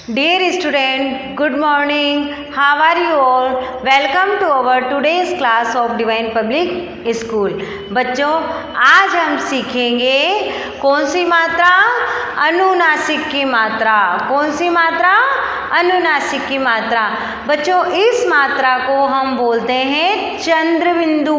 Dear student, good morning. How are you all? Welcome to our today's class of Divine Public School. बच्चों, आज हम सीखेंगे कौन सी मात्रा? अनुनासिक की मात्रा। कौन सी मात्रा? अनुनासिक की मात्रा। बच्चों, इस मात्रा को हम बोलते हैं चंद्रबिंदु।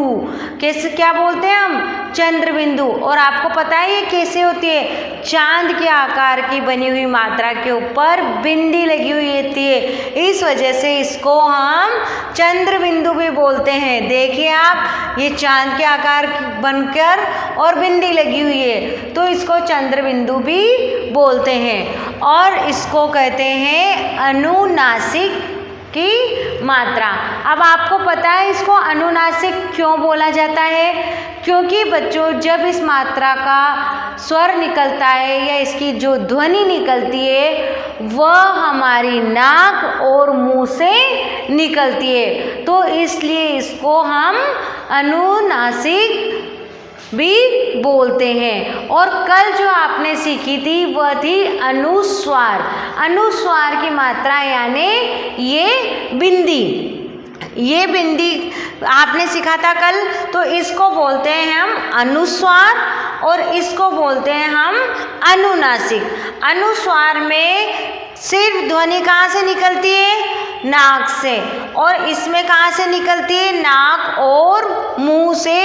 कैसे, क्या बोलते हैं हम? चंद्रबिंदु। और आपको पता है ये कैसे होती है? चांद के आकार की बनी हुई मात्रा के ऊपर बिंदी लगी हुई होती है, इस वजह से इसको हम चंद्रबिंदु भी बोलते हैं। देखिए आप, ये चांद के आकार की बनकर और बिंदी लगी हुई है, तो इसको चंद्रबिंदु भी बोलते हैं। और इसको कहते हैं अनुनासिक की मात्रा। अब आपको पता है इसको अनुनासिक क्यों बोला जाता है? क्योंकि बच्चों, जब इस मात्रा का स्वर निकलता है या इसकी जो ध्वनि निकलती है वह हमारी नाक और मुंह से निकलती है, तो इसलिए इसको हम अनुनासिक भी बोलते हैं। और कल जो आपने सीखी थी वह थी अनुस्वार। अनुस्वार की मात्रा यानी ये बिंदी, ये बिंदी आपने सीखा था कल, तो इसको बोलते हैं हम अनुस्वार और इसको बोलते हैं हम अनुनासिक। अनुस्वार में सिर्फ ध्वनि कहाँ से निकलती है? नाक से। और इसमें कहाँ से निकलती है? नाक और मुंह से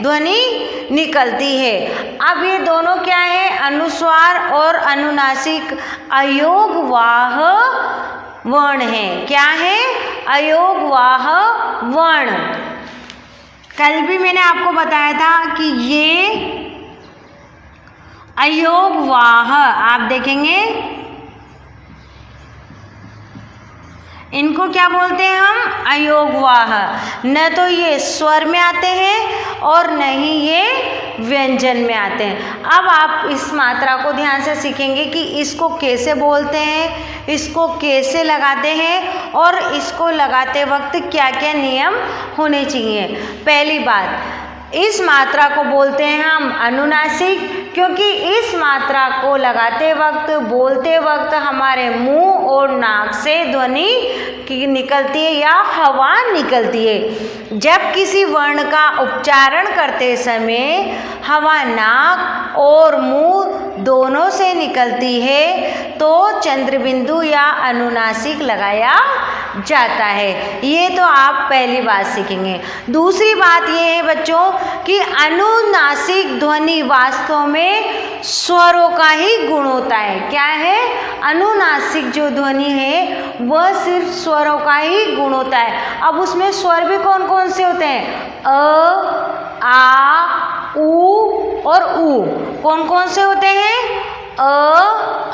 ध्वनि निकलती है। अब ये दोनों क्या है? अनुस्वार और अनुनासिक अयोगवाह वर्ण है। क्या है? अयोगवाह वर्ण। कल भी मैंने आपको बताया था कि ये अयोगवाह, आप देखेंगे इनको क्या बोलते हैं हम? अयोगवाह। न तो ये स्वर में आते हैं और न ही ये व्यंजन में आते हैं। अब आप इस मात्रा को ध्यान से सीखेंगे कि इसको कैसे बोलते हैं, इसको कैसे लगाते हैं और इसको लगाते वक्त क्या क्या नियम होने चाहिए। पहली बात, इस मात्रा को बोलते हैं हम अनुनासिक, क्योंकि इस मात्रा को लगाते वक्त, बोलते वक्त हमारे मुंह और नाक से ध्वनि निकलती है या हवा निकलती है। जब किसी वर्ण का उच्चारण करते समय हवा नाक और मुंह दोनों से निकलती है तो चंद्रबिंदु या अनुनासिक लगाया जाता है। ये तो आप पहली बात सीखेंगे। दूसरी बात ये है बच्चों कि अनुनासिक ध्वनि वास्तव में स्वरों का ही गुण होता है। क्या है? अनुनासिक जो ध्वनि है वह सिर्फ स्वरों का ही गुण होता है। अब उसमें स्वर भी कौन कौन से होते हैं? अ, आ, उ और उ। कौन कौन से होते हैं? अ,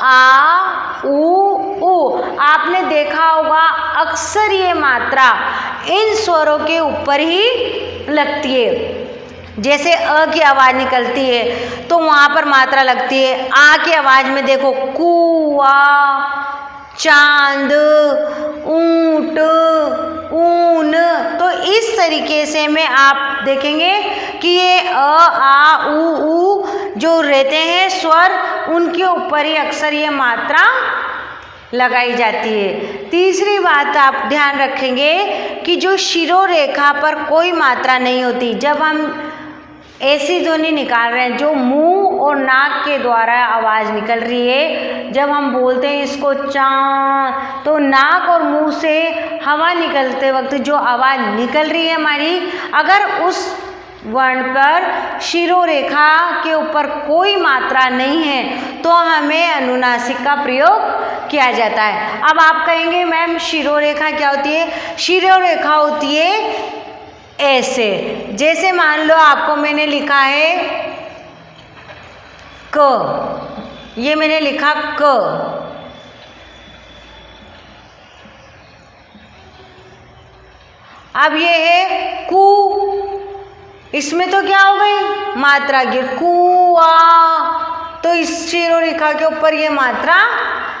आ, उ। आपने देखा होगा अक्सर ये मात्रा इन स्वरों के ऊपर ही लगती है। जैसे अ की आवाज़ निकलती है तो वहाँ पर मात्रा लगती है। आ की आवाज़ में देखो कुआ, चांद, ऊंट, ऊन। तो इस तरीके से में आप देखेंगे कि ये अ, आ, उ जो रहते हैं स्वर, उनके ऊपर ही अक्सर ये मात्रा लगाई जाती है। तीसरी बात आप ध्यान रखेंगे कि जो शिरोरेखा पर कोई मात्रा नहीं होती। जब हम ऐसी ध्वनि निकाल रहे हैं जो मुंह और नाक के द्वारा आवाज़ निकल रही है, जब हम बोलते हैं इसको चा, तो नाक और मुंह से हवा निकलते वक्त जो आवाज़ निकल रही है हमारी, अगर उस वर्ण पर शिरोरेखा के ऊपर कोई मात्रा नहीं है तो हमें अनुनासिक का प्रयोग किया जाता है। अब आप कहेंगे मैम शिरोरेखा क्या होती है? शिरोरेखा होती है ऐसे, जैसे मान लो आपको मैंने लिखा है क, ये मैंने लिखा क। अब ये है कु, इसमें तो क्या हो गई? मात्रा गिर, कुआ, तो इस शिरोरेखा के ऊपर ये मात्रा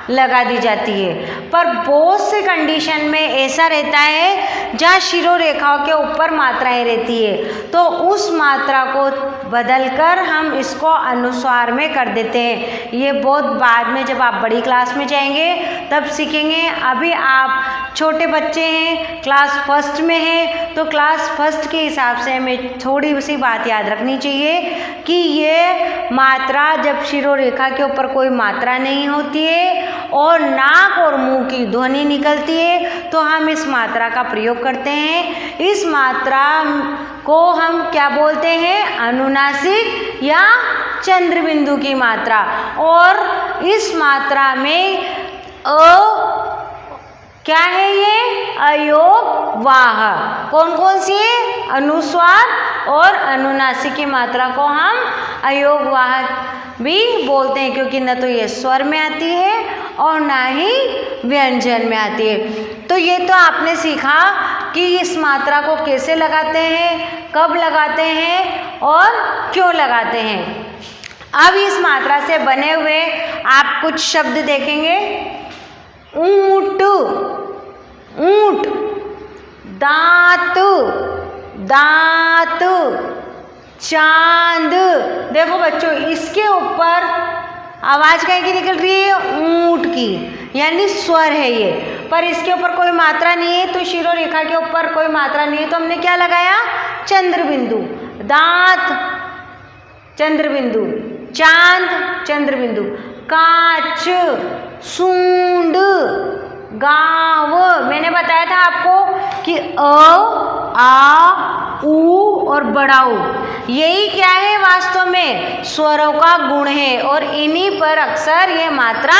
लगा दी जाती है। पर बहुत से कंडीशन में ऐसा रहता है जहाँ शिरोरेखाओं के ऊपर मात्राएं रहती है, तो उस मात्रा को बदलकर हम इसको अनुस्वार में कर देते हैं। ये बहुत बाद में जब आप बड़ी क्लास में जाएंगे तब सीखेंगे। अभी आप छोटे बच्चे हैं, क्लास फर्स्ट में हैं, तो क्लास फर्स्ट के हिसाब से हमें थोड़ी सी बात याद रखनी चाहिए कि ये मात्रा जब शिरोरेखा के ऊपर कोई मात्रा नहीं होती है और नाक और मुंह की ध्वनि निकलती है तो हम इस मात्रा का प्रयोग करते हैं। इस मात्रा को हम क्या बोलते हैं? अनुनासिक या चंद्रबिंदु की मात्रा। और इस मात्रा में क्या है? ये अयोग वाह। कौन कौन सी है? अनुस्वार और अनुनासिक की मात्रा को हम अयोग वाह भी बोलते हैं, क्योंकि न तो ये स्वर में आती है और ना ही व्यंजन में आती है। तो ये तो आपने सीखा कि इस मात्रा को कैसे लगाते हैं, कब लगाते हैं और क्यों लगाते हैं। अब इस मात्रा से बने हुए आप कुछ शब्द देखेंगे। ऊंट, ऊंट, दांत, दांत, चांद। देखो बच्चों, इसके ऊपर आवाज कहीं की निकल रही है? ऊंट की, यानी स्वर है ये, पर इसके ऊपर कोई मात्रा नहीं है, तो शिरोरेखा के ऊपर कोई मात्रा नहीं है, तो हमने क्या लगाया? चंद्रबिंदु। दांत चंद्रबिंदु, चांद चंद्रबिंदु, कांच, सूंड, गांव। मैंने बताया था आपको कि अ, आ, उ और बड़ा उ यही क्या है? वास्तव में स्वरों का गुण है और इन्हीं पर अक्सर ये मात्रा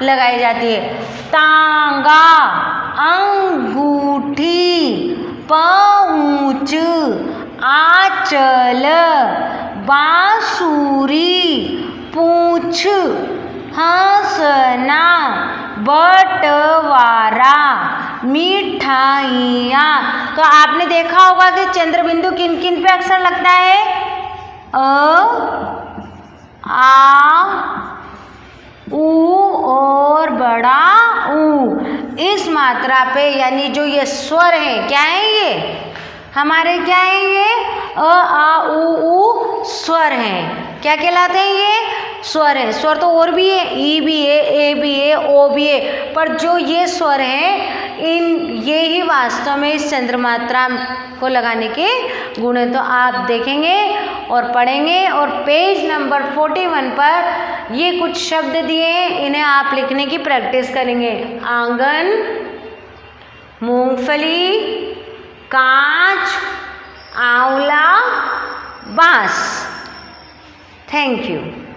लगाई जाती है। तांगा, अंगूठी, पहुंच, आंचल, बांसुरी, पूंछ, हंसना, बंटवारा, मिठाइयाँ। तो आपने देखा होगा कि चंद्रबिंदु किन किन पे अक्सर लगता है? अ, आ, उ और बड़ा ऊ। इस मात्रा पे यानी जो ये स्वर है, क्या है ये? हमारे क्या है ये? अ, आ, उ स्वर हैं। क्या कहलाते हैं ये? स्वर है। स्वर तो और भी है, ई भी है, ए भी है, ओ भी है, पर जो ये स्वर हैं ये ही वास्तव में इस चंद्र मात्रा को लगाने के गुण है। तो आप देखेंगे और पढ़ेंगे और पेज नंबर 41 पर ये कुछ शब्द दिए हैं, इन्हें आप लिखने की प्रैक्टिस करेंगे। आंगन, मूंगफली, कांच, आंवला, बांस। Thank you.